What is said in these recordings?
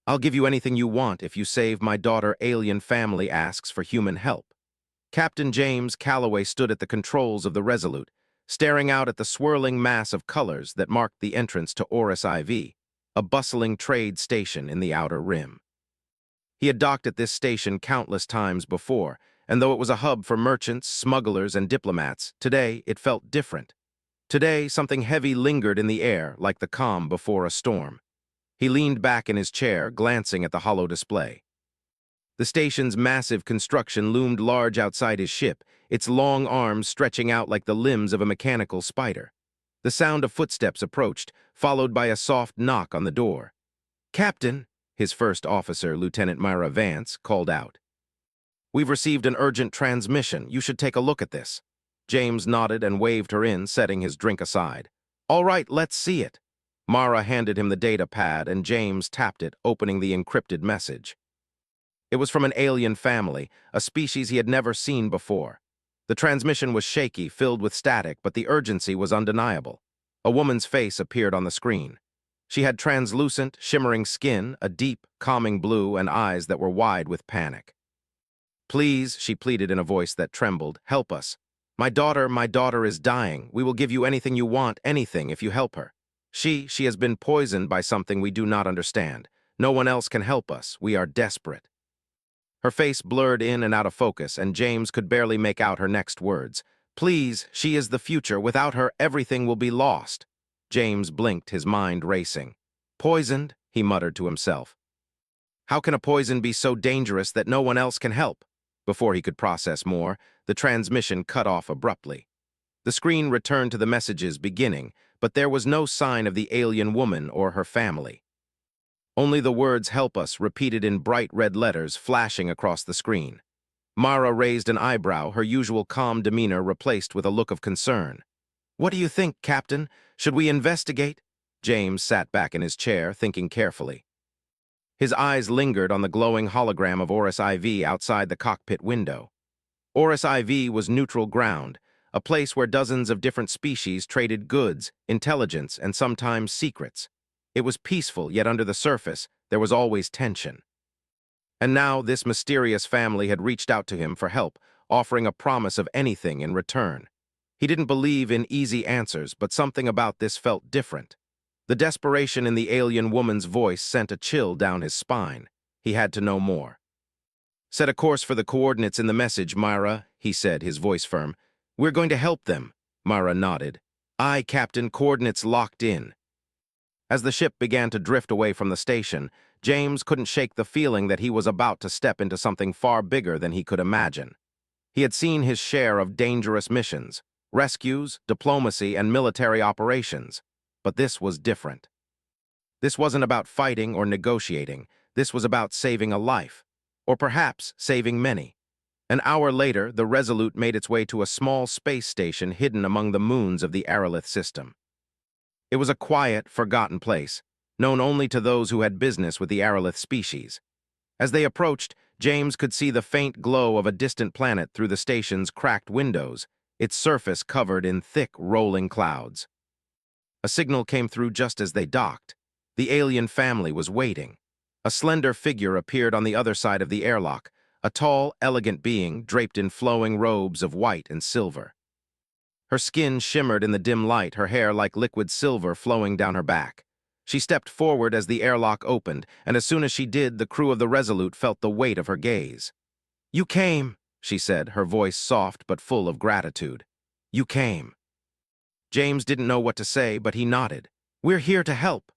I'll give you anything you want if you save my daughter. Alien family asks for human help. Captain James Calloway stood at the controls of the Resolute, staring out at the swirling mass of colors that marked the entrance to Orcs IV, a bustling trade station in the Outer Rim. He had docked at this station countless times before, and though it was a hub for merchants, smugglers, and diplomats, today it felt different. Today, something heavy lingered in the air, like the calm before a storm. He leaned back in his chair, glancing at the hollow display. The station's massive construction loomed large outside his ship, its long arms stretching out like the limbs of a mechanical spider. The sound of footsteps approached, followed by a soft knock on the door. "Captain," his first officer, Lieutenant Myra Vance, called out. "We've received an urgent transmission. You should take a look at this." James nodded and waved her in, setting his drink aside. "All right, let's see it." Mara handed him the data pad, and James tapped it, opening the encrypted message. It was from an alien family, a species he had never seen before. The transmission was shaky, filled with static, but the urgency was undeniable. A woman's face appeared on the screen. She had translucent, shimmering skin, a deep, calming blue, and eyes that were wide with panic. "Please," she pleaded in a voice that trembled, "help us. My daughter is dying. We will give you anything you want, anything, if you help her. She has been poisoned by something we do not understand. No one else can help us. We are desperate." Her face blurred in and out of focus, and James could barely make out her next words. "Please, she is the future. Without her, everything will be lost." James blinked, his mind racing. "Poisoned?" he muttered to himself. "How can a poison be so dangerous that no one else can help?" Before he could process more, the transmission cut off abruptly. The screen returned to the message's beginning, but there was no sign of the alien woman or her family. Only the words "help us" repeated in bright red letters flashing across the screen. Mara raised an eyebrow, her usual calm demeanor replaced with a look of concern. "What do you think, Captain? Should we investigate?" James sat back in his chair, thinking carefully. His eyes lingered on the glowing hologram of Orcs IV outside the cockpit window. Orcs IV was neutral ground, a place where dozens of different species traded goods, intelligence, and sometimes secrets. It was peaceful, yet under the surface, there was always tension. And now this mysterious family had reached out to him for help, offering a promise of anything in return. He didn't believe in easy answers, but something about this felt different. The desperation in the alien woman's voice sent a chill down his spine. He had to know more. "Set a course for the coordinates in the message, Myra," he said, his voice firm. "We're going to help them." Myra nodded. "Aye, Captain, coordinates locked in." As the ship began to drift away from the station, James couldn't shake the feeling that he was about to step into something far bigger than he could imagine. He had seen his share of dangerous missions, rescues, diplomacy, and military operations. But this was different. This wasn't about fighting or negotiating. This was about saving a life, or perhaps saving many. An hour later, the Resolute made its way to a small space station hidden among the moons of the Aralith system. It was a quiet, forgotten place, known only to those who had business with the Aralith species. As they approached, James could see the faint glow of a distant planet through the station's cracked windows, its surface covered in thick, rolling clouds. A signal came through just as they docked. The alien family was waiting. A slender figure appeared on the other side of the airlock, a tall, elegant being draped in flowing robes of white and silver. Her skin shimmered in the dim light, her hair like liquid silver flowing down her back. She stepped forward as the airlock opened, and as soon as she did, the crew of the Resolute felt the weight of her gaze. "You came," she said, her voice soft but full of gratitude. "You came." James didn't know what to say, but he nodded. "We're here to help."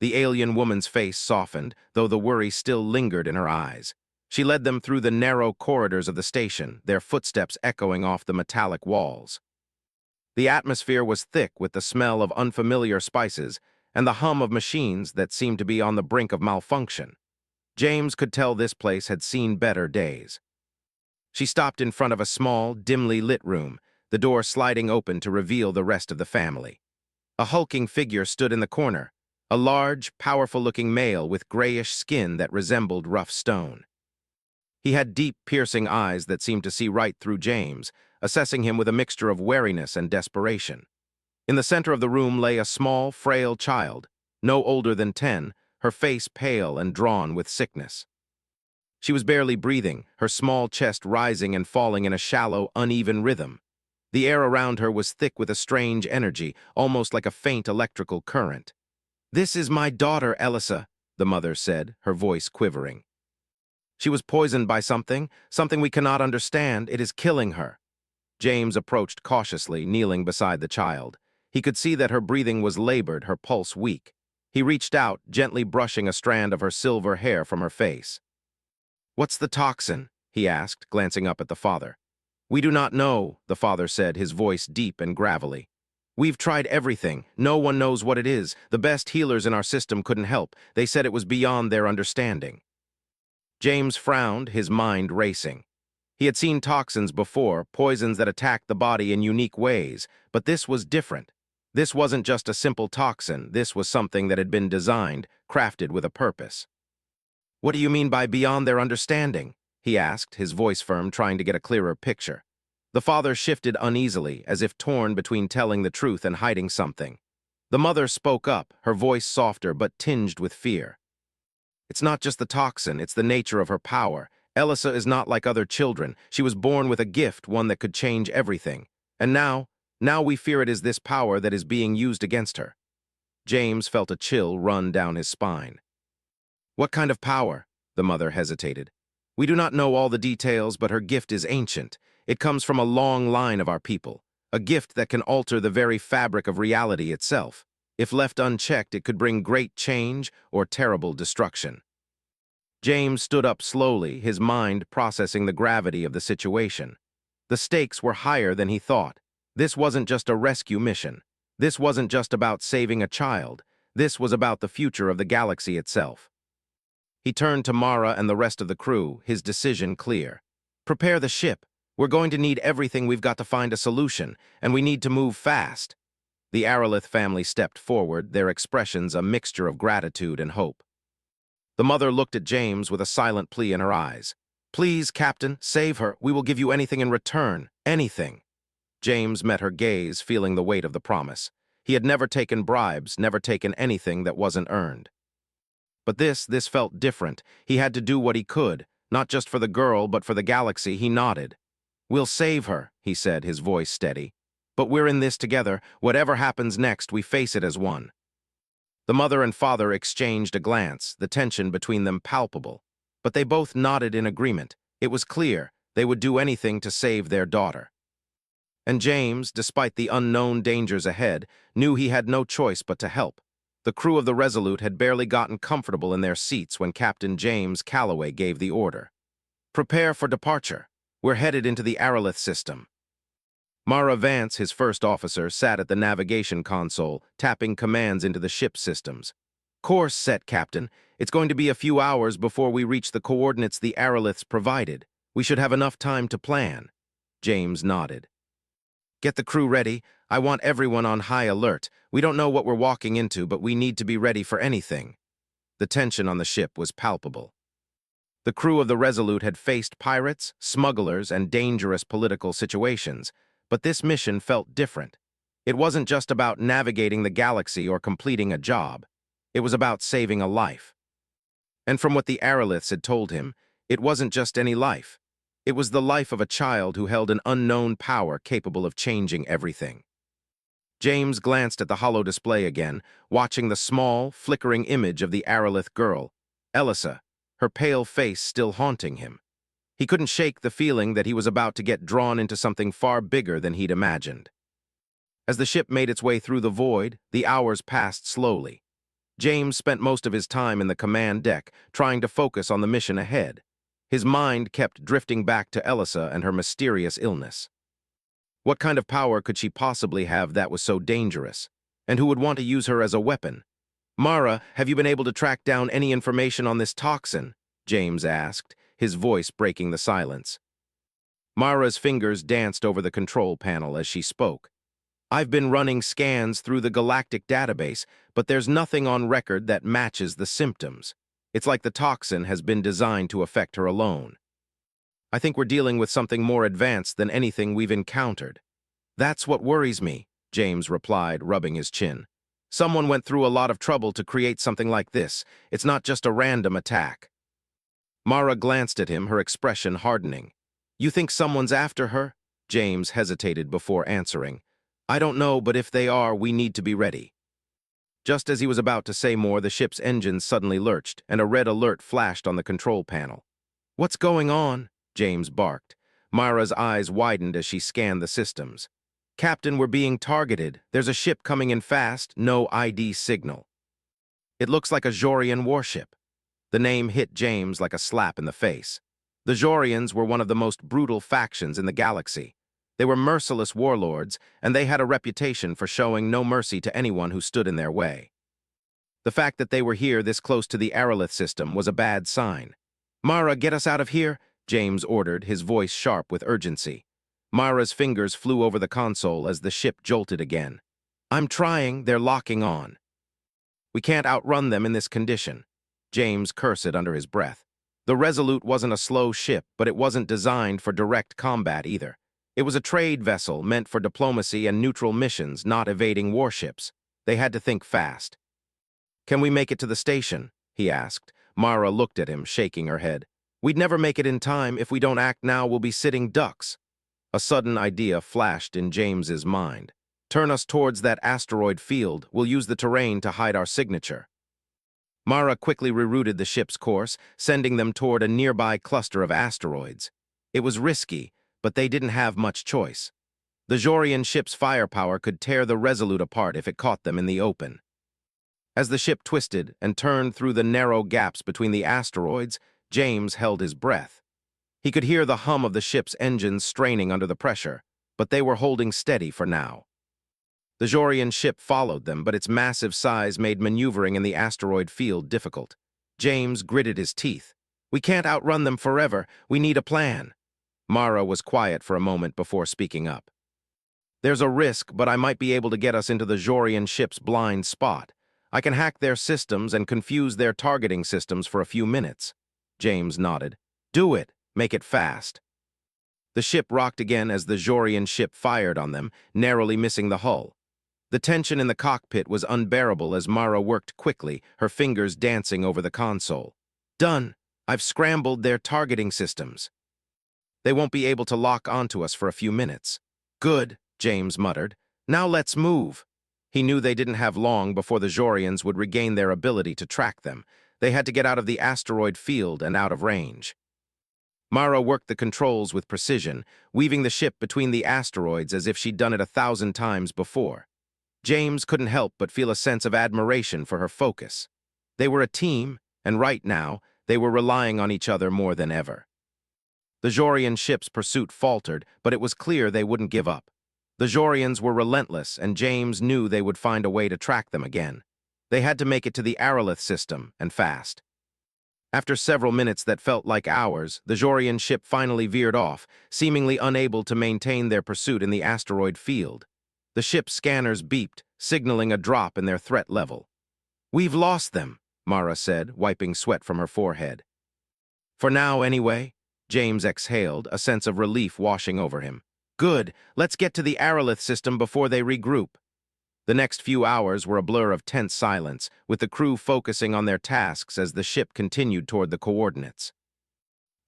The alien woman's face softened, though the worry still lingered in her eyes. She led them through the narrow corridors of the station, their footsteps echoing off the metallic walls. The atmosphere was thick with the smell of unfamiliar spices and the hum of machines that seemed to be on the brink of malfunction. James could tell this place had seen better days. She stopped in front of a small, dimly lit room, the door sliding open to reveal the rest of the family. A hulking figure stood in the corner, a large, powerful-looking male with grayish skin that resembled rough stone. He had deep, piercing eyes that seemed to see right through James, assessing him with a mixture of wariness and desperation. In the center of the room lay a small, frail child, no older than 10, her face pale and drawn with sickness. She was barely breathing, her small chest rising and falling in a shallow, uneven rhythm. The air around her was thick with a strange energy, almost like a faint electrical current. "This is my daughter, Elisa," the mother said, her voice quivering. "She was poisoned by something we cannot understand. It is killing her." James approached cautiously, kneeling beside the child. He could see that her breathing was labored, her pulse weak. He reached out, gently brushing a strand of her silver hair from her face. "What's the toxin?" he asked, glancing up at the father. "We do not know," the father said, his voice deep and gravelly. "We've tried everything. No one knows what it is. The best healers in our system couldn't help. They said it was beyond their understanding." James frowned, his mind racing. He had seen toxins before, poisons that attacked the body in unique ways, but this was different. This wasn't just a simple toxin. This was something that had been designed, crafted with a purpose. "What do you mean by beyond their understanding?" he asked, his voice firm, trying to get a clearer picture. The father shifted uneasily, as if torn between telling the truth and hiding something. The mother spoke up, her voice softer but tinged with fear. "It's not just the toxin, it's the nature of her power. Elisa is not like other children. She was born with a gift, one that could change everything. And now we fear it is this power that is being used against her." James felt a chill run down his spine. "What kind of power?" the mother hesitated. "We do not know all the details, but her gift is ancient. It comes from a long line of our people, a gift that can alter the very fabric of reality itself. If left unchecked, it could bring great change or terrible destruction." James stood up slowly, his mind processing the gravity of the situation. The stakes were higher than he thought. This wasn't just a rescue mission. This wasn't just about saving a child. This was about the future of the galaxy itself. He turned to Mara and the rest of the crew, his decision clear. "Prepare the ship. We're going to need everything. We've got to find a solution, and we need to move fast." The Aralith family stepped forward, their expressions a mixture of gratitude and hope. The mother looked at James with a silent plea in her eyes. "Please, Captain, save her. We will give you anything in return. Anything." James met her gaze, feeling the weight of the promise. He had never taken bribes, never taken anything that wasn't earned. But this felt different. He had to do what he could, not just for the girl, but for the galaxy. He nodded. "We'll save her," he said, his voice steady. "But we're in this together. Whatever happens next, we face it as one." The mother and father exchanged a glance, the tension between them palpable. But they both nodded in agreement. It was clear they would do anything to save their daughter. And James, despite the unknown dangers ahead, knew he had no choice but to help. The crew of the Resolute had barely gotten comfortable in their seats when Captain James Calloway gave the order. "Prepare for departure. We're headed into the Aralith system." Mara Vance, his first officer, sat at the navigation console, tapping commands into the ship systems. "Course set, Captain. It's going to be a few hours before we reach the coordinates the Araliths provided. We should have enough time to plan." James nodded. "Get the crew ready. I want everyone on high alert. We don't know what we're walking into, but we need to be ready for anything." The tension on the ship was palpable. The crew of the Resolute had faced pirates, smugglers, and dangerous political situations. But this mission felt different. It wasn't just about navigating the galaxy or completing a job. It was about saving a life. And from what the Araliths had told him, it wasn't just any life. It was the life of a child who held an unknown power capable of changing everything. James glanced at the holo display again, watching the small, flickering image of the Aralith girl, Elisa, her pale face still haunting him. He couldn't shake the feeling that he was about to get drawn into something far bigger than he'd imagined. As the ship made its way through the void, the hours passed slowly. James spent most of his time in the command deck, trying to focus on the mission ahead. His mind kept drifting back to Elisa and her mysterious illness. What kind of power could she possibly have that was so dangerous? And who would want to use her as a weapon? "Mara, have you been able to track down any information on this toxin?" James asked, his voice breaking the silence. Mara's fingers danced over the control panel as she spoke. "I've been running scans through the galactic database, but there's nothing on record that matches the symptoms. It's like the toxin has been designed to affect her alone. I think we're dealing with something more advanced than anything we've encountered." "That's what worries me," James replied, rubbing his chin. Someone went through a lot of trouble to create something like this. It's not just a random attack. Mara glanced at him, her expression hardening. You think someone's after her? James hesitated before answering. I don't know, but if they are, we need to be ready. Just as he was about to say more, the ship's engines suddenly lurched, and a red alert flashed on the control panel. What's going on? James barked. Mara's eyes widened as she scanned the systems. Captain, we're being targeted. There's a ship coming in fast, no ID signal. It looks like a Jorian warship. The name hit James like a slap in the face. The Jorians were one of the most brutal factions in the galaxy. They were merciless warlords, and they had a reputation for showing no mercy to anyone who stood in their way. The fact that they were here this close to the aerolith system was a bad sign. Mara, get us out of here, James ordered, his voice sharp with urgency. Mara's fingers flew over the console as the ship jolted again. I'm trying, they're locking on. We can't outrun them in this condition. James cursed under his breath. The Resolute wasn't a slow ship, but it wasn't designed for direct combat either. It was a trade vessel meant for diplomacy and neutral missions, not evading warships. They had to think fast. Can we make it to the station? He asked. Mara looked at him, shaking her head. We'd never make it in time. If we don't act now, we'll be sitting ducks. A sudden idea flashed in James's mind. Turn us towards that asteroid field. We'll use the terrain to hide our signature. Mara quickly rerouted the ship's course, sending them toward a nearby cluster of asteroids. It was risky, but they didn't have much choice. The Jorian ship's firepower could tear the Resolute apart if it caught them in the open. As the ship twisted and turned through the narrow gaps between the asteroids, James held his breath. He could hear the hum of the ship's engines straining under the pressure, but they were holding steady for now. The Jorian ship followed them, but its massive size made maneuvering in the asteroid field difficult. James gritted his teeth. We can't outrun them forever. We need a plan. Mara was quiet for a moment before speaking up. There's a risk, but I might be able to get us into the Jorian ship's blind spot. I can hack their systems and confuse their targeting systems for a few minutes. James nodded. Do it. Make it fast. The ship rocked again as the Jorian ship fired on them, narrowly missing the hull. The tension in the cockpit was unbearable as Mara worked quickly, her fingers dancing over the console. Done. I've scrambled their targeting systems. They won't be able to lock onto us for a few minutes. Good, James muttered. Now let's move. He knew they didn't have long before the Jorians would regain their ability to track them. They had to get out of the asteroid field and out of range. Mara worked the controls with precision, weaving the ship between the asteroids as if she'd done it 1,000 times before. James couldn't help but feel a sense of admiration for her focus. They were a team, and right now, they were relying on each other more than ever. The Jorian ship's pursuit faltered, but it was clear they wouldn't give up. The Jorians were relentless, and James knew they would find a way to track them again. They had to make it to the aerolith system, and fast. After several minutes that felt like hours, the Jorian ship finally veered off, seemingly unable to maintain their pursuit in the asteroid field. The ship's scanners beeped, signaling a drop in their threat level. We've lost them, Mara said, wiping sweat from her forehead. For now, anyway, James exhaled, a sense of relief washing over him. Good, let's get to the aerolith system before they regroup. The next few hours were a blur of tense silence, with the crew focusing on their tasks as the ship continued toward the coordinates.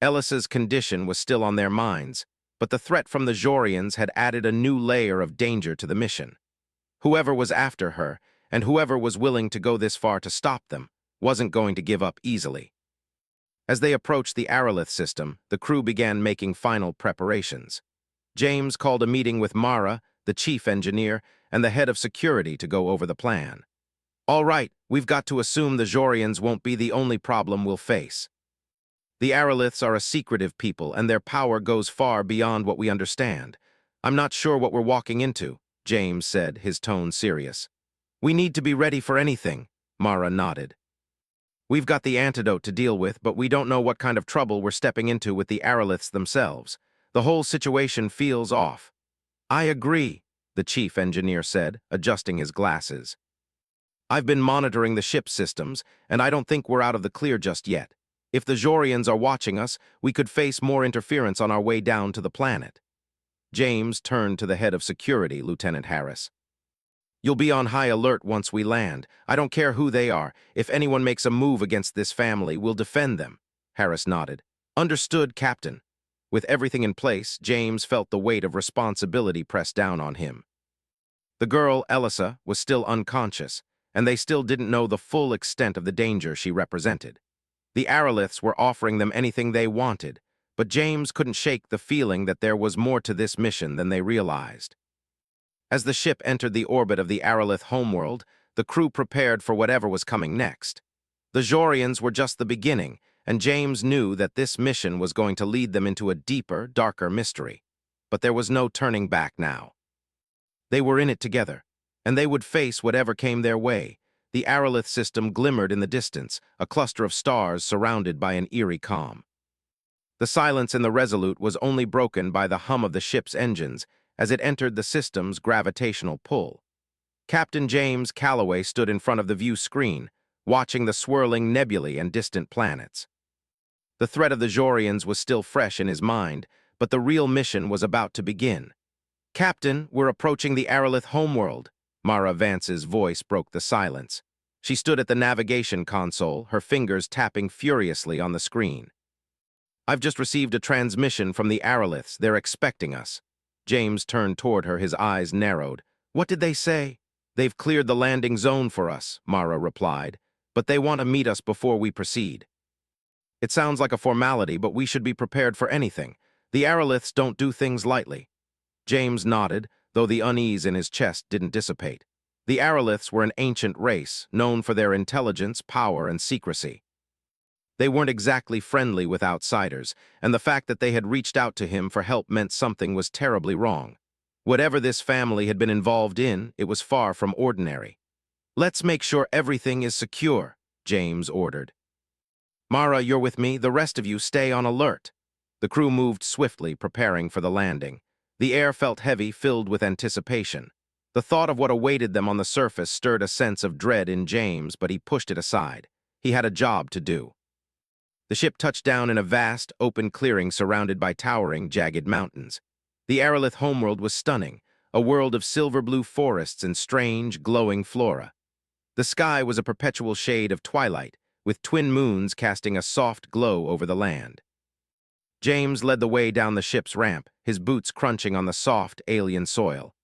Ellis's condition was still on their minds, but the threat from the Jorians had added a new layer of danger to the mission. Whoever was after her, and whoever was willing to go this far to stop them, wasn't going to give up easily. As they approached the aerolith system, the crew began making final preparations. James called a meeting with Mara, the chief engineer, and the head of security to go over the plan. All right, we've got to assume the Jorians won't be the only problem we'll face. The aeroliths are a secretive people, and their power goes far beyond what we understand. I'm not sure what we're walking into, James said, his tone serious. We need to be ready for anything, Mara nodded. We've got the antidote to deal with, but we don't know what kind of trouble we're stepping into with the aeroliths themselves. The whole situation feels off. I agree, the chief engineer said, adjusting his glasses. I've been monitoring the ship systems, and I don't think we're out of the clear just yet. If the Jorians are watching us, we could face more interference on our way down to the planet. James turned to the head of security, Lieutenant Harris. You'll be on high alert once we land. I don't care who they are. If anyone makes a move against this family, we'll defend them. Harris nodded. Understood, Captain. With everything in place, James felt the weight of responsibility press down on him. The girl, Elisa, was still unconscious, and they still didn't know the full extent of the danger she represented. The Araliths were offering them anything they wanted, but James couldn't shake the feeling that there was more to this mission than they realized. As the ship entered the orbit of the Aralith homeworld, the crew prepared for whatever was coming next. The Jorians were just the beginning, and James knew that this mission was going to lead them into a deeper, darker mystery. But there was no turning back now. They were in it together, and they would face whatever came their way. The Aralith system glimmered in the distance, a cluster of stars surrounded by an eerie calm. The silence in the Resolute was only broken by the hum of the ship's engines as it entered the system's gravitational pull. Captain James Calloway stood in front of the view screen, watching the swirling nebulae and distant planets. The threat of the Jorians was still fresh in his mind, but the real mission was about to begin. Captain, we're approaching the Aralith homeworld. Mara Vance's voice broke the silence. She stood at the navigation console, her fingers tapping furiously on the screen. I've just received a transmission from the Araliths. They're expecting us. James turned toward her, his eyes narrowed. What did they say? They've cleared the landing zone for us, Mara replied, but they want to meet us before we proceed. It sounds like a formality, but we should be prepared for anything. The Araliths don't do things lightly. James nodded, though the unease in his chest didn't dissipate. The Araliths were an ancient race, known for their intelligence, power, and secrecy. They weren't exactly friendly with outsiders, and the fact that they had reached out to him for help meant something was terribly wrong. Whatever this family had been involved in, it was far from ordinary. Let's make sure everything is secure, James ordered. Mara, you're with me. The rest of you stay on alert. The crew moved swiftly, preparing for the landing. The air felt heavy, filled with anticipation. The thought of what awaited them on the surface stirred a sense of dread in James, but he pushed it aside. He had a job to do. The ship touched down in a vast, open clearing surrounded by towering, jagged mountains. The Aralith homeworld was stunning, a world of silver-blue forests and strange, glowing flora. The sky was a perpetual shade of twilight, with twin moons casting a soft glow over the land. James led the way down the ship's ramp, his boots crunching on the soft, alien soil.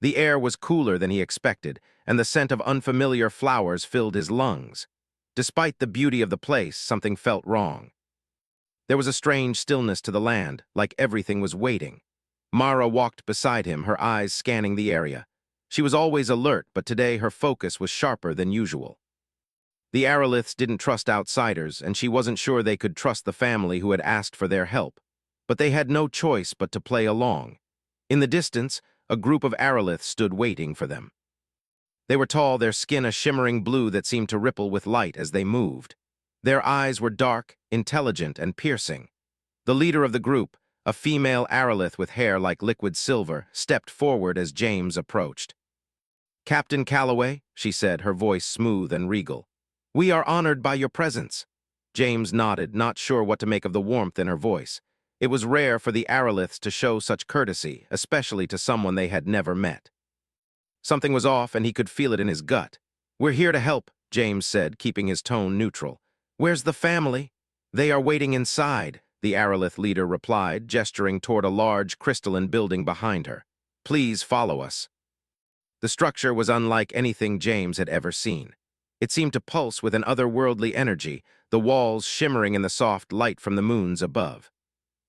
The air was cooler than he expected, and the scent of unfamiliar flowers filled his lungs. Despite the beauty of the place, something felt wrong. There was a strange stillness to the land, like everything was waiting. Mara walked beside him, her eyes scanning the area. She was always alert, but today her focus was sharper than usual. The Araliths didn't trust outsiders, and she wasn't sure they could trust the family who had asked for their help. But they had no choice but to play along. In the distance, a group of Araliths stood waiting for them. They were tall, their skin a shimmering blue that seemed to ripple with light as they moved. Their eyes were dark, intelligent, and piercing. The leader of the group, a female Aralith with hair like liquid silver, stepped forward as James approached. Captain Calloway, she said, her voice smooth and regal. We are honored by your presence. James nodded, not sure what to make of the warmth in her voice. It was rare for the Araliths to show such courtesy, especially to someone they had never met. Something was off, and he could feel it in his gut. We're here to help, James said, keeping his tone neutral. Where's the family? They are waiting inside, the Aralith leader replied, gesturing toward a large crystalline building behind her. Please follow us. The structure was unlike anything James had ever seen. It seemed to pulse with an otherworldly energy, the walls shimmering in the soft light from the moons above.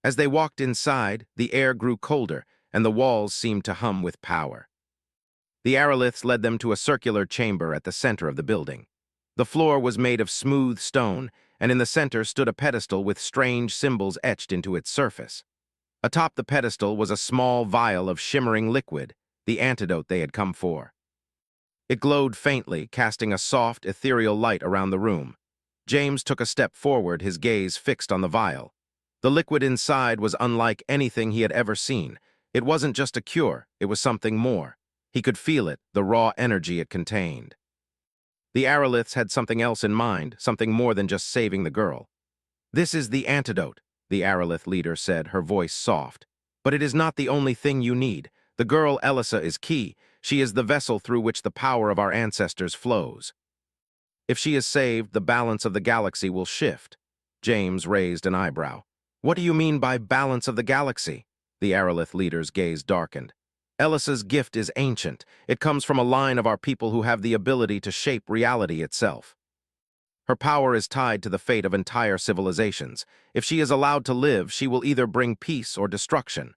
As they walked inside, the air grew colder, and the walls seemed to hum with power. The Araliths led them to a circular chamber at the center of the building. The floor was made of smooth stone, and in the center stood a pedestal with strange symbols etched into its surface. Atop the pedestal was a small vial of shimmering liquid, the antidote they had come for. It glowed faintly, casting a soft, ethereal light around the room. James took a step forward, his gaze fixed on the vial. The liquid inside was unlike anything he had ever seen. It wasn't just a cure, it was something more. He could feel it, the raw energy it contained. The Araliths had something else in mind, something more than just saving the girl. This is the antidote, the Aralith leader said, her voice soft. But it is not the only thing you need. The girl, Elisa, is key. She is the vessel through which the power of our ancestors flows. If she is saved, the balance of the galaxy will shift. James raised an eyebrow. What do you mean by balance of the galaxy? The Aerolith leader's gaze darkened. Ellis's gift is ancient. It comes from a line of our people who have the ability to shape reality itself. Her power is tied to the fate of entire civilizations. If she is allowed to live, she will either bring peace or destruction.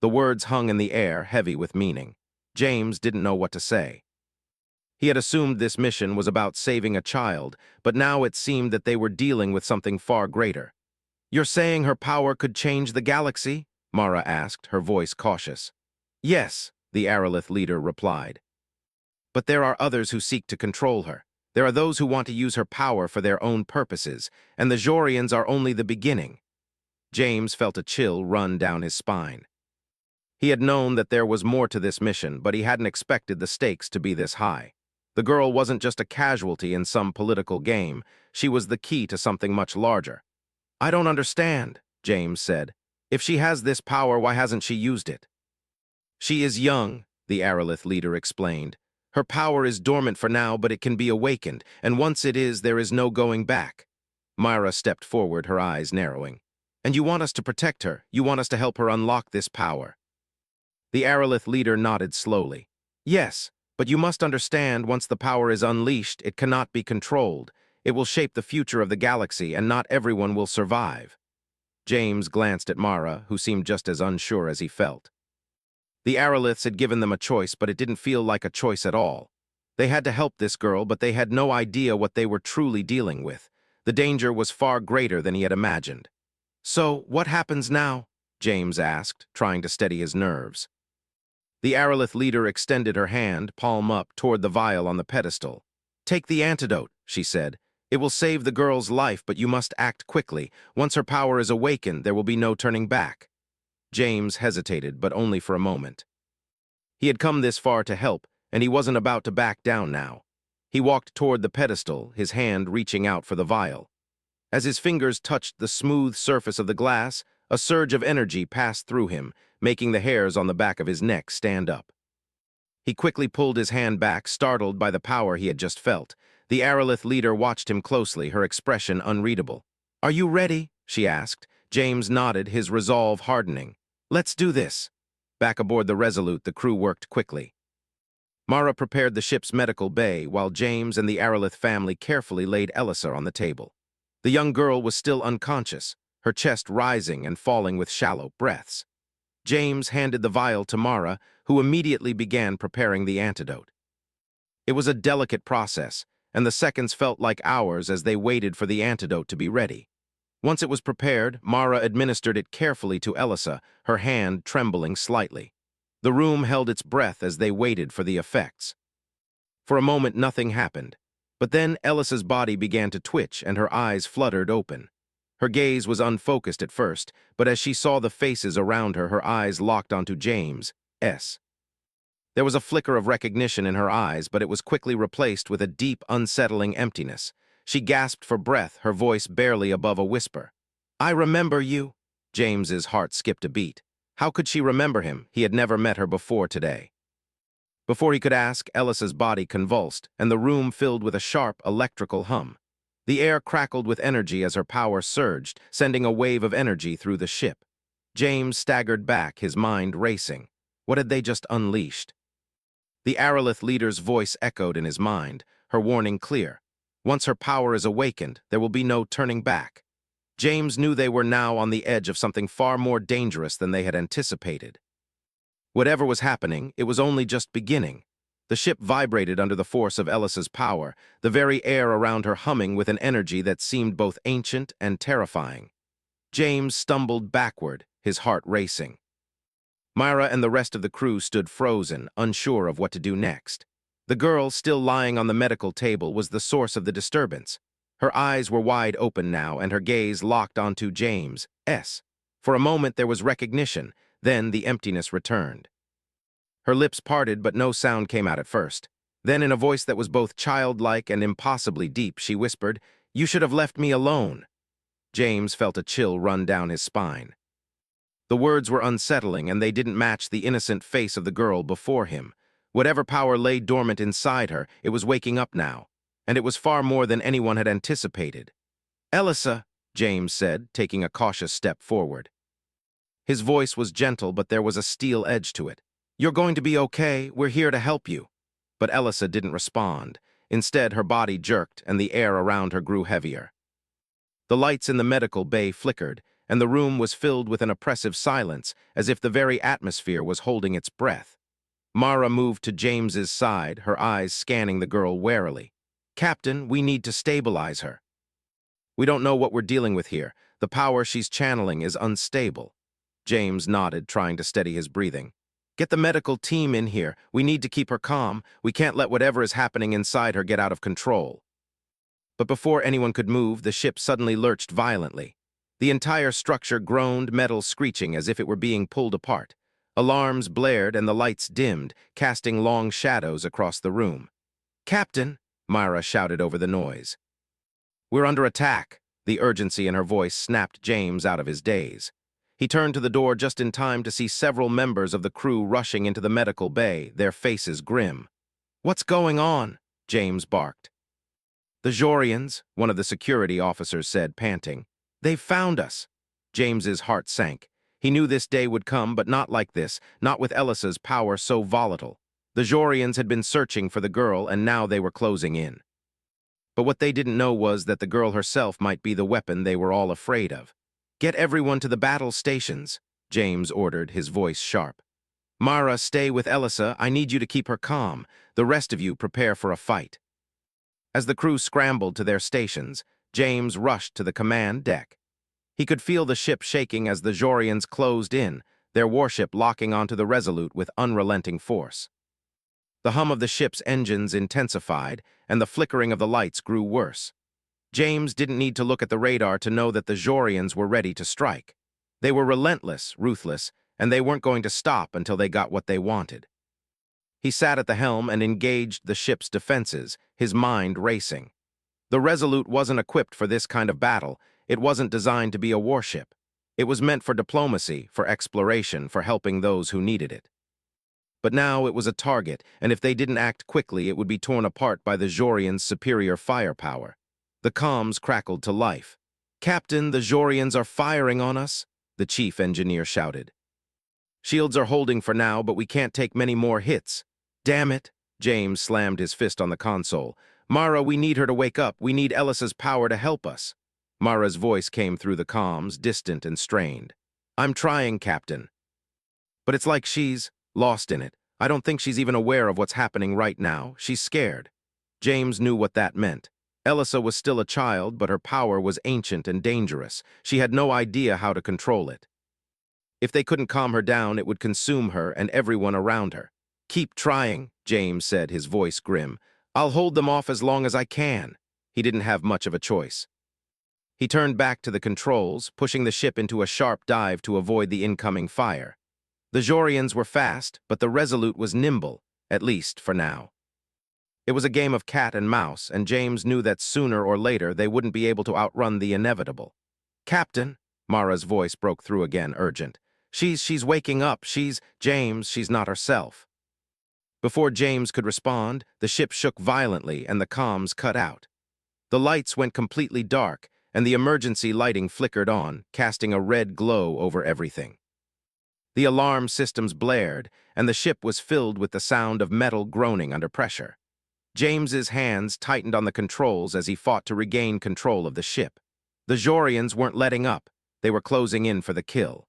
The words hung in the air, heavy with meaning. James didn't know what to say. He had assumed this mission was about saving a child, but now it seemed that they were dealing with something far greater. You're saying her power could change the galaxy? Mara asked, her voice cautious. Yes, the Aerolith leader replied. But there are others who seek to control her. There are those who want to use her power for their own purposes, and the Jorians are only the beginning. James felt a chill run down his spine. He had known that there was more to this mission, but he hadn't expected the stakes to be this high. The girl wasn't just a casualty in some political game. She was the key to something much larger. I don't understand, James said. If she has this power, why hasn't she used it? She is young, the Aerolith leader explained. Her power is dormant for now, but it can be awakened, and once it is, there is no going back. Myra stepped forward, her eyes narrowing. And you want us to protect her? You want us to help her unlock this power? The Aerolith leader nodded slowly. Yes, but you must understand, once the power is unleashed, it cannot be controlled. It will shape the future of the galaxy, and not everyone will survive. James glanced at Mara, who seemed just as unsure as he felt. The Aeroliths had given them a choice, but it didn't feel like a choice at all. They had to help this girl, but they had no idea what they were truly dealing with. The danger was far greater than he had imagined. So, what happens now? James asked, trying to steady his nerves. The Aerolith leader extended her hand, palm up, toward the vial on the pedestal. Take the antidote, she said. It will save the girl's life, but you must act quickly. Once her power is awakened, there will be no turning back. James hesitated, but only for a moment. He had come this far to help, and he wasn't about to back down now. He walked toward the pedestal, his hand reaching out for the vial. As his fingers touched the smooth surface of the glass, a surge of energy passed through him, making the hairs on the back of his neck stand up. He quickly pulled his hand back, startled by the power he had just felt. The Aerolith leader watched him closely, her expression unreadable. Are you ready? She asked. James nodded, his resolve hardening. Let's do this. Back aboard the Resolute, the crew worked quickly. Mara prepared the ship's medical bay, while James and the Aerolith family carefully laid Elissa on the table. The young girl was still unconscious, her chest rising and falling with shallow breaths. James handed the vial to Mara, who immediately began preparing the antidote. It was a delicate process, and the seconds felt like hours as they waited for the antidote to be ready. Once it was prepared, Mara administered it carefully to Elissa, her hand trembling slightly. The room held its breath as they waited for the effects. For a moment, nothing happened, but then Elissa's body began to twitch and her eyes fluttered open. Her gaze was unfocused at first, but as she saw the faces around her, her eyes locked onto James' S. There was a flicker of recognition in her eyes, but it was quickly replaced with a deep, unsettling emptiness. She gasped for breath, her voice barely above a whisper. I remember you. James's heart skipped a beat. How could she remember him? He had never met her before today. Before he could ask, Elissa's body convulsed, and the room filled with a sharp, electrical hum. The air crackled with energy as her power surged, sending a wave of energy through the ship. James staggered back, his mind racing. What had they just unleashed? The Aerolith leader's voice echoed in his mind, her warning clear. Once her power is awakened, there will be no turning back. James knew they were now on the edge of something far more dangerous than they had anticipated. Whatever was happening, it was only just beginning. The ship vibrated under the force of Elissa's power, the very air around her humming with an energy that seemed both ancient and terrifying. James stumbled backward, his heart racing. Myra and the rest of the crew stood frozen, unsure of what to do next. The girl, still lying on the medical table, was the source of the disturbance. Her eyes were wide open now, and her gaze locked onto James' S. For a moment there was recognition, then the emptiness returned. Her lips parted, but no sound came out at first. Then, in a voice that was both childlike and impossibly deep, she whispered, "You should have left me alone." James felt a chill run down his spine. The words were unsettling, and they didn't match the innocent face of the girl before him. Whatever power lay dormant inside her, it was waking up now, and it was far more than anyone had anticipated. "Elisa," James said, taking a cautious step forward. His voice was gentle, but there was a steel edge to it. "You're going to be okay. We're here to help you." But Elisa didn't respond. Instead, her body jerked, and the air around her grew heavier. The lights in the medical bay flickered, and the room was filled with an oppressive silence, as if the very atmosphere was holding its breath. Mara moved to James's side, her eyes scanning the girl warily. "Captain, we need to stabilize her. We don't know what we're dealing with here. The power she's channeling is unstable." James nodded, trying to steady his breathing. "Get the medical team in here. We need to keep her calm. We can't let whatever is happening inside her get out of control." But before anyone could move, the ship suddenly lurched violently. The entire structure groaned, metal screeching as if it were being pulled apart. Alarms blared and the lights dimmed, casting long shadows across the room. "Captain!" Myra shouted over the noise. "We're under attack." The urgency in her voice snapped James out of his daze. He turned to the door just in time to see several members of the crew rushing into the medical bay, their faces grim. "What's going on?" James barked. "The Jorians," one of the security officers said, panting. "They've found us." James's heart sank. He knew this day would come, but not like this, not with Elisa's power so volatile. The Jorians had been searching for the girl, and now they were closing in. But what they didn't know was that the girl herself might be the weapon they were all afraid of. "Get everyone to the battle stations," James ordered, his voice sharp. "Mara, stay with Elisa. I need you to keep her calm. The rest of you prepare for a fight." As the crew scrambled to their stations, James rushed to the command deck. He could feel the ship shaking as the Jorians closed in, their warship locking onto the Resolute with unrelenting force. The hum of the ship's engines intensified, and the flickering of the lights grew worse. James didn't need to look at the radar to know that the Jorians were ready to strike. They were relentless, ruthless, and they weren't going to stop until they got what they wanted. He sat at the helm and engaged the ship's defenses, his mind racing. The Resolute wasn't equipped for this kind of battle. It wasn't designed to be a warship. It was meant for diplomacy, for exploration, for helping those who needed it. But now it was a target, and if they didn't act quickly, it would be torn apart by the Jorians' superior firepower. The comms crackled to life. "Captain, the Jorians are firing on us," the chief engineer shouted. "Shields are holding for now, but we can't take many more hits." "Damn it!" James slammed his fist on the console. "Mara, we need her to wake up. We need Elisa's power to help us." Mara's voice came through the comms, distant and strained. "I'm trying, Captain. But it's like she's lost in it. I don't think she's even aware of what's happening right now. She's scared." James knew what that meant. Elisa was still a child, but her power was ancient and dangerous. She had no idea how to control it. If they couldn't calm her down, it would consume her and everyone around her. "Keep trying," James said, his voice grim. "I'll hold them off as long as I can." He didn't have much of a choice. He turned back to the controls, pushing the ship into a sharp dive to avoid the incoming fire. The Jorians were fast, but the Resolute was nimble, at least for now. It was a game of cat and mouse, and James knew that sooner or later they wouldn't be able to outrun the inevitable. "Captain," Mara's voice broke through again, urgent. She's waking up. James, she's not herself." Before James could respond, the ship shook violently and the comms cut out. The lights went completely dark, and the emergency lighting flickered on, casting a red glow over everything. The alarm systems blared, and the ship was filled with the sound of metal groaning under pressure. James's hands tightened on the controls as he fought to regain control of the ship. The Jorians weren't letting up. They were closing in for the kill.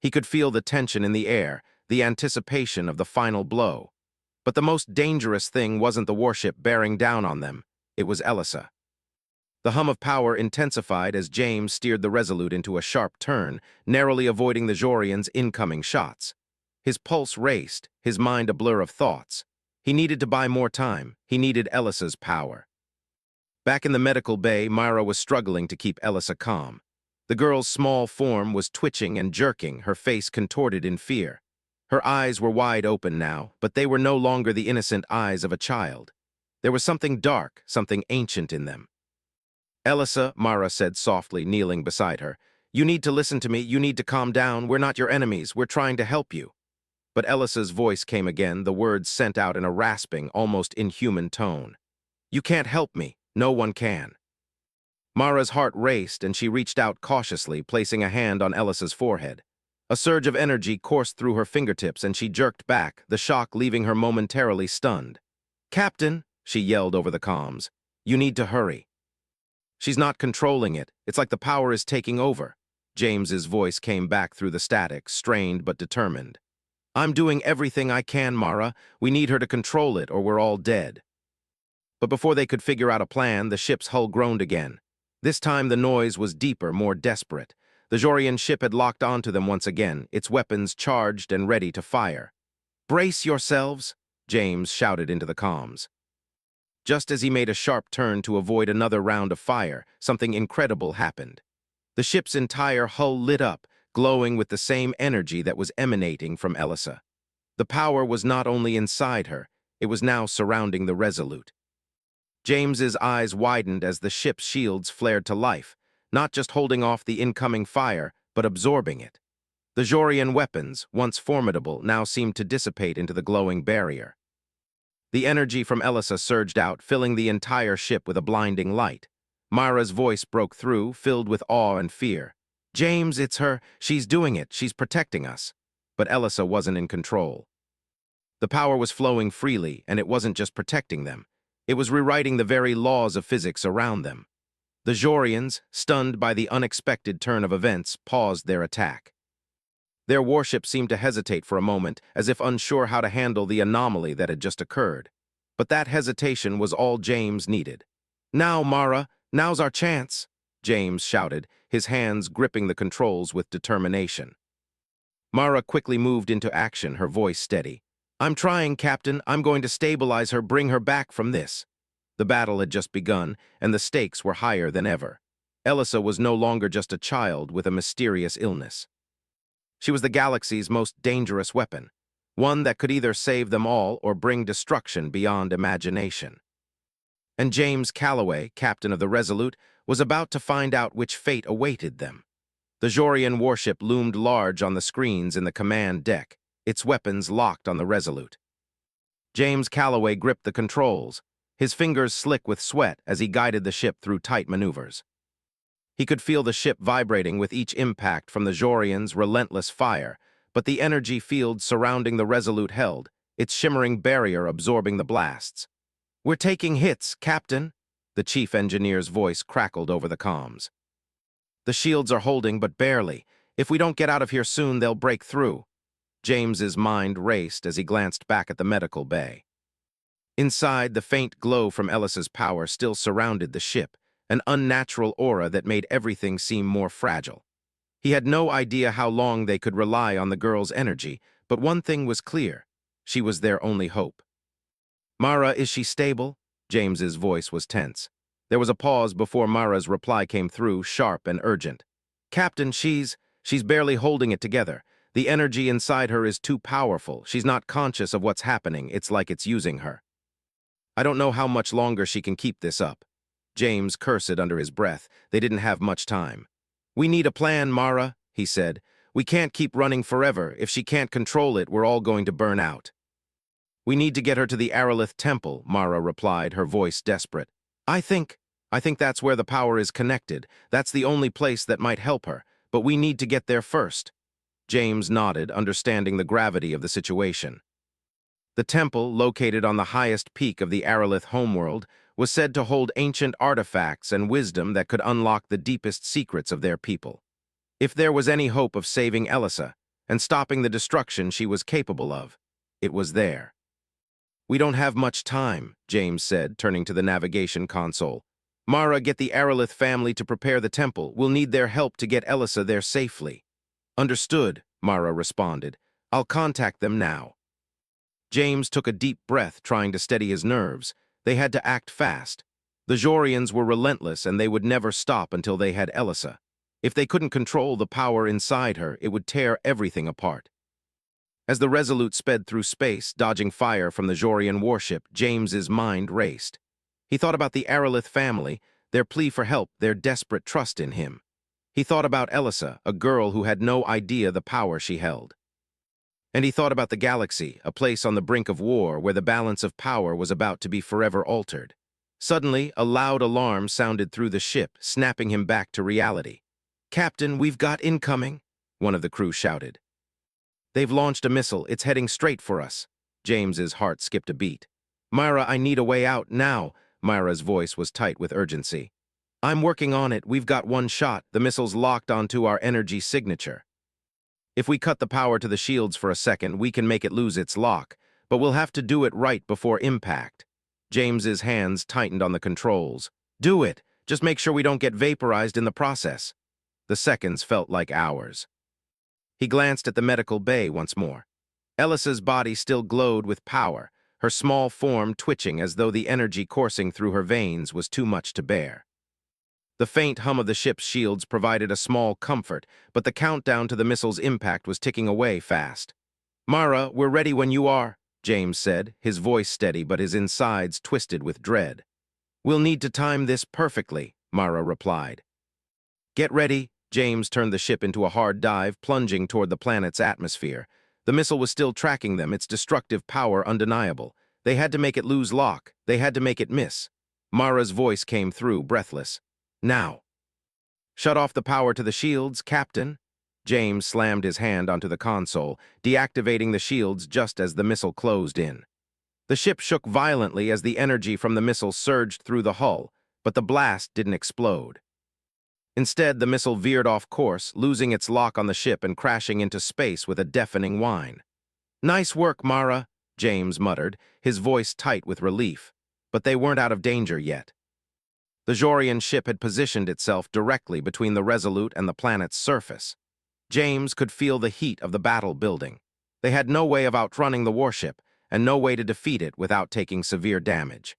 He could feel the tension in the air, the anticipation of the final blow. But the most dangerous thing wasn't the warship bearing down on them. It was Elisa. The hum of power intensified as James steered the Resolute into a sharp turn, narrowly avoiding the Jorians' incoming shots. His pulse raced, his mind a blur of thoughts. He needed to buy more time. He needed Elisa's power. Back in the medical bay, Myra was struggling to keep Elisa calm. The girl's small form was twitching and jerking, her face contorted in fear. Her eyes were wide open now, but they were no longer the innocent eyes of a child. There was something dark, something ancient in them. "Elisa," Mara said softly, kneeling beside her, "you need to listen to me. You need to calm down. We're not your enemies. We're trying to help you." But Ellisa's voice came again, the words sent out in a rasping, almost inhuman tone. "You can't help me. No one can." Mara's heart raced, and she reached out cautiously, placing a hand on Ellisa's forehead. A surge of energy coursed through her fingertips, and she jerked back, the shock leaving her momentarily stunned. "Captain," she yelled over the comms, "you need to hurry." "She's not controlling it. It's like the power is taking over." James's voice came back through the static, strained but determined. "I'm doing everything I can, Mara. We need her to control it, or we're all dead." But before they could figure out a plan, the ship's hull groaned again. This time the noise was deeper, more desperate. The Jorian ship had locked onto them once again, its weapons charged and ready to fire. "Brace yourselves," James shouted into the comms. Just as he made a sharp turn to avoid another round of fire, something incredible happened. The ship's entire hull lit up, glowing with the same energy that was emanating from Elisa. The power was not only inside her, it was now surrounding the Resolute. James's eyes widened as the ship's shields flared to life, not just holding off the incoming fire, but absorbing it. The Jorian weapons, once formidable, now seemed to dissipate into the glowing barrier. The energy from Elisa surged out, filling the entire ship with a blinding light. Mara's voice broke through, filled with awe and fear. "James, it's her. She's doing it. She's protecting us." But Elisa wasn't in control. The power was flowing freely, and it wasn't just protecting them. It was rewriting the very laws of physics around them. The Jorians, stunned by the unexpected turn of events, paused their attack. Their warship seemed to hesitate for a moment, as if unsure how to handle the anomaly that had just occurred. But that hesitation was all James needed. "Now, Mara, now's our chance," James shouted, his hands gripping the controls with determination. Mara quickly moved into action, her voice steady. "I'm trying, Captain. I'm going to stabilize her, bring her back from this." The battle had just begun, and the stakes were higher than ever. Elisa was no longer just a child with a mysterious illness. She was the galaxy's most dangerous weapon, one that could either save them all or bring destruction beyond imagination. And James Calloway, captain of the Resolute, was about to find out which fate awaited them. The Jorian warship loomed large on the screens in the command deck, its weapons locked on the Resolute. James Calloway gripped the controls, his fingers slick with sweat as he guided the ship through tight maneuvers. He could feel the ship vibrating with each impact from the Jorians' relentless fire, but the energy field surrounding the Resolute held, its shimmering barrier absorbing the blasts. "We're taking hits, Captain," the chief engineer's voice crackled over the comms. "The shields are holding, but barely. If we don't get out of here soon, they'll break through." James's mind raced as he glanced back at the medical bay. Inside, the faint glow from Ellisa's power still surrounded the ship, an unnatural aura that made everything seem more fragile. He had no idea how long they could rely on the girl's energy, but one thing was clear: she was their only hope. "Mara, is she stable?" James's voice was tense. There was a pause before Mara's reply came through, sharp and urgent. "Captain, she's barely holding it together. The energy inside her is too powerful. She's not conscious of what's happening. It's like it's using her. I don't know how much longer she can keep this up." James cursed under his breath. They didn't have much time. "We need a plan, Mara," he said. "We can't keep running forever. If she can't control it, we're all going to burn out." "We need to get her to the Aerolith Temple," Mara replied, her voice desperate. I think that's where the power is connected. That's the only place that might help her, but we need to get there first." James nodded, understanding the gravity of the situation. The temple, located on the highest peak of the Aerolith homeworld, was said to hold ancient artifacts and wisdom that could unlock the deepest secrets of their people. If there was any hope of saving Elisa and stopping the destruction she was capable of, it was there. "We don't have much time," James said, turning to the navigation console. "Mara, get the Aerolith family to prepare the temple. We'll need their help to get Elisa there safely." "Understood," Mara responded. "I'll contact them now." James took a deep breath, trying to steady his nerves. They had to act fast. The Jorians were relentless, and they would never stop until they had Elisa. If they couldn't control the power inside her, it would tear everything apart. As the Resolute sped through space, dodging fire from the Jorian warship, James's mind raced. He thought about the Aerolith family, their plea for help, their desperate trust in him. He thought about Elisa, a girl who had no idea the power she held. And he thought about the galaxy, a place on the brink of war where the balance of power was about to be forever altered. Suddenly, a loud alarm sounded through the ship, snapping him back to reality. "Captain, we've got incoming," one of the crew shouted. "They've launched a missile. It's heading straight for us." James's heart skipped a beat. "Myra, I need a way out, now." Myra's voice was tight with urgency. "I'm working on it. We've got one shot. The missile's locked onto our energy signature. If we cut the power to the shields for a second, we can make it lose its lock, but we'll have to do it right before impact." James's hands tightened on the controls. "Do it! Just make sure we don't get vaporized in the process." The seconds felt like hours. He glanced at the medical bay once more. Ellis's body still glowed with power, her small form twitching as though the energy coursing through her veins was too much to bear. The faint hum of the ship's shields provided a small comfort, but the countdown to the missile's impact was ticking away fast. "Mara, we're ready when you are," James said, his voice steady but his insides twisted with dread. "We'll need to time this perfectly," Mara replied. "Get ready." James turned the ship into a hard dive, plunging toward the planet's atmosphere. The missile was still tracking them, its destructive power undeniable. They had to make it lose lock. They had to make it miss. Mara's voice came through, breathless. "Now." "Shut off the power to the shields, Captain." James slammed his hand onto the console, deactivating the shields just as the missile closed in. The ship shook violently as the energy from the missile surged through the hull, but the blast didn't explode. Instead, the missile veered off course, losing its lock on the ship and crashing into space with a deafening whine. "Nice work, Mara," James muttered, his voice tight with relief. But they weren't out of danger yet. The Jorian ship had positioned itself directly between the Resolute and the planet's surface. James could feel the heat of the battle building. They had no way of outrunning the warship, and no way to defeat it without taking severe damage.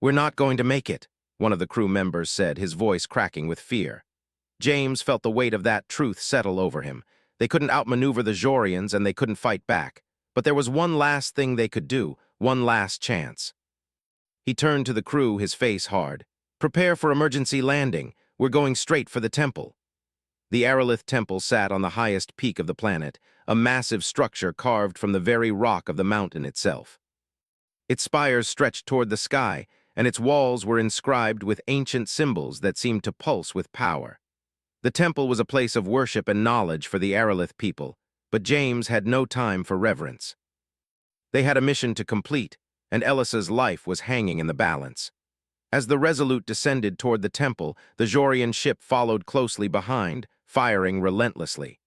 "We're not going to make it," one of the crew members said, his voice cracking with fear. James felt the weight of that truth settle over him. They couldn't outmaneuver the Jorians and they couldn't fight back. But there was one last thing they could do, one last chance. He turned to the crew, his face hard. "Prepare for emergency landing. We're going straight for the temple." The Aerolith Temple sat on the highest peak of the planet, a massive structure carved from the very rock of the mountain itself. Its spires stretched toward the sky, and its walls were inscribed with ancient symbols that seemed to pulse with power. The temple was a place of worship and knowledge for the Aerolith people, but James had no time for reverence. They had a mission to complete, and Ellis's life was hanging in the balance. As the Resolute descended toward the temple, the Jorian ship followed closely behind, firing relentlessly.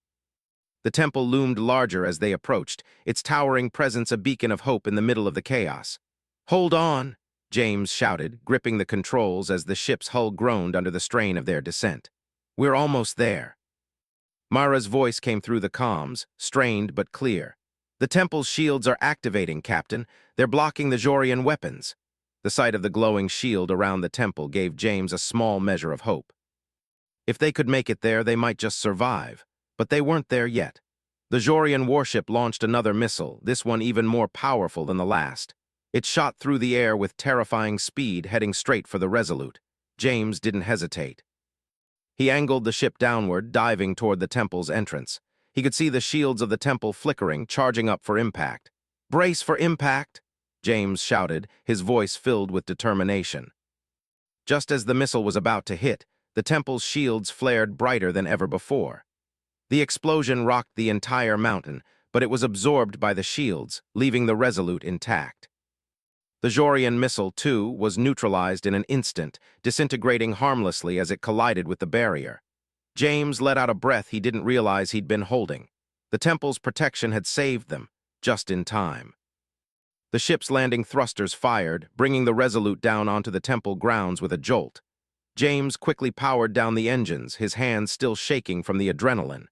The temple loomed larger as they approached, its towering presence a beacon of hope in the middle of the chaos. "Hold on," James shouted, gripping the controls as the ship's hull groaned under the strain of their descent. "We're almost there." Mara's voice came through the comms, strained but clear. "The temple's shields are activating, Captain. They're blocking the Jorian weapons." The sight of the glowing shield around the temple gave James a small measure of hope. If they could make it there, they might just survive. But they weren't there yet. The Jorian warship launched another missile, this one even more powerful than the last. It shot through the air with terrifying speed, heading straight for the Resolute. James didn't hesitate. He angled the ship downward, diving toward the temple's entrance. He could see the shields of the temple flickering, charging up for impact. "Brace for impact!" James shouted, his voice filled with determination. Just as the missile was about to hit, the temple's shields flared brighter than ever before. The explosion rocked the entire mountain, but it was absorbed by the shields, leaving the Resolute intact. The Jorian missile, too, was neutralized in an instant, disintegrating harmlessly as it collided with the barrier. James let out a breath he didn't realize he'd been holding. The temple's protection had saved them, just in time. The ship's landing thrusters fired, bringing the Resolute down onto the temple grounds with a jolt. James quickly powered down the engines, his hands still shaking from the adrenaline.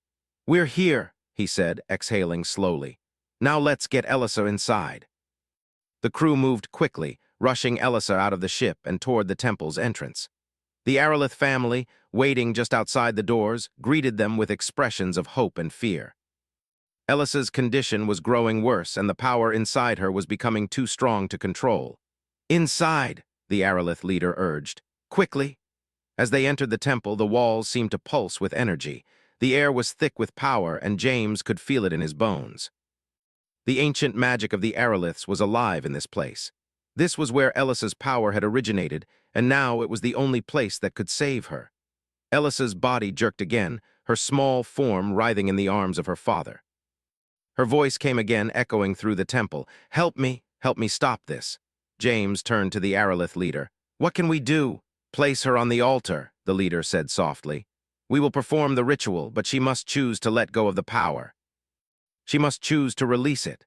"We're here," he said, exhaling slowly. "Now let's get Elissa inside." The crew moved quickly, rushing Elissa out of the ship and toward the temple's entrance. The Aerolith family, waiting just outside the doors, greeted them with expressions of hope and fear. Elissa's condition was growing worse, and the power inside her was becoming too strong to control. "Inside," the Aerolith leader urged. "Quickly." As they entered the temple, the walls seemed to pulse with energy. The air was thick with power, and James could feel it in his bones. The ancient magic of the aeroliths was alive in this place. This was where Ellisa's power had originated, and now it was the only place that could save her. Ellisa's body jerked again, her small form writhing in the arms of her father. Her voice came again, echoing through the temple. Help me stop this. James turned to the aerolith leader. What can we do? Place her on the altar, the leader said softly. We will perform the ritual, but she must choose to let go of the power. She must choose to release it.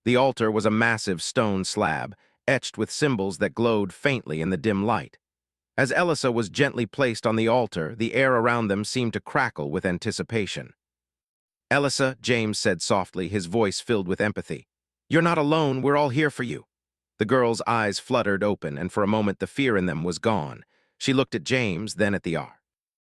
The altar was a massive stone slab, etched with symbols that glowed faintly in the dim light. As Elisa was gently placed on the altar, the air around them seemed to crackle with anticipation. Elisa, James said softly, his voice filled with empathy. You're not alone, we're all here for you. The girl's eyes fluttered open, and for a moment the fear in them was gone. She looked at James, then at the